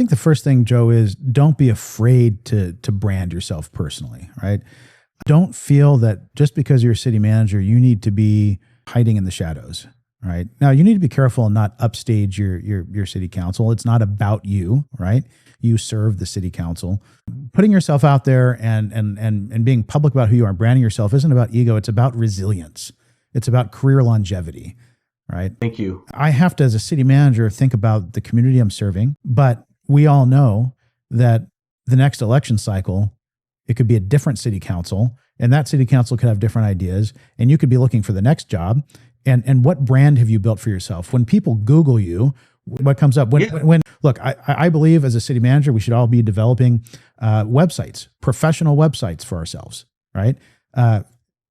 think the first thing, Joe, is don't be afraid to brand yourself personally, right? Don't feel that just because you're a city manager, you need to be hiding in the shadows, right? Now, you need to be careful and not upstage your city council. It's not about you, right? You serve the city council. Putting yourself out there and being public about who you are, branding yourself isn't about ego. It's about resilience. It's about career longevity, right? Thank you. I have to, as a city manager, think about the community I'm serving, but we all know that the next election cycle, it could be a different city council, and that city council could have different ideas, and you could be looking for the next job. And what brand have you built for yourself? When people Google you, what comes up? Look, I believe as a city manager, we should all be developing websites, professional websites for ourselves, right?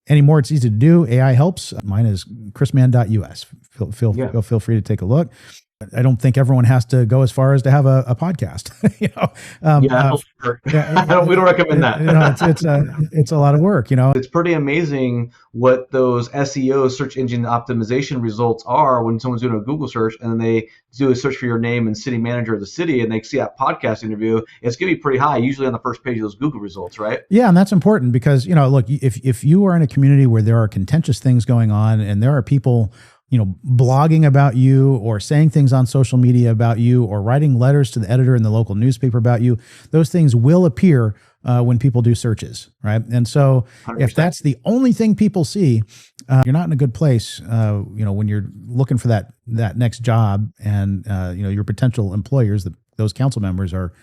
Anymore, it's easy to do. AI helps. Mine is chrisman.us. Feel free to take a look. I don't think everyone has to go as far as to have a podcast. We don't recommend that. It's a lot of work. It's pretty amazing what those SEO, search engine optimization results are when someone's doing a Google search and then they do a search for your name and city manager of the city and they see that podcast interview. It's going to be pretty high, usually on the first page of those Google results, right? Yeah, and that's important because look, if you are in a community where there are contentious things going on and there are people blogging about you or saying things on social media about you or writing letters to the editor in the local newspaper about you, those things will appear when people do searches, right? And so 100%. If that's the only thing people see, you're not in a good place, when you're looking for that next job and, your potential employers, those council members are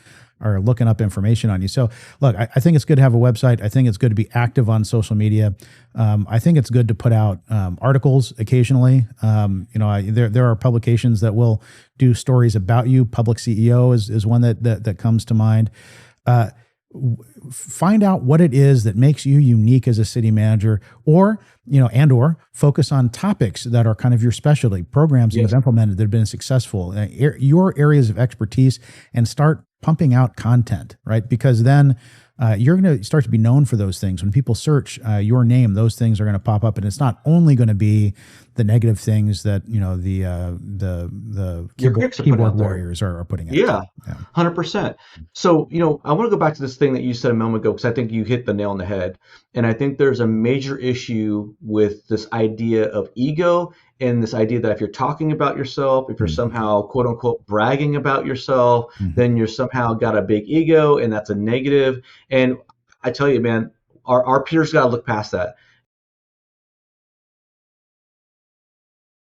looking up information on you. So look, I think it's good to have a website. I think it's good to be active on social media. I think it's good to put out articles occasionally. There are publications that will do stories about you. Public CEO is one that comes to mind. Find out what it is that makes you unique as a city manager, or focus on topics that are kind of your specialty, programs you've implemented that have been successful, your areas of expertise, and start pumping out content, right? Because then you're going to start to be known for those things. When people search your name, those things are going to pop up, and it's not only going to be the negative things that the keyboard warriors are putting out. Yeah, 100%. So I want to go back to this thing that you said a moment ago because I think you hit the nail on the head, and I think there's a major issue with this idea of ego and this idea that if you're talking about yourself, if you're somehow quote unquote bragging about yourself, then you're somehow got a big ego, and that's a negative. And I tell you, man, our peers got to look past that.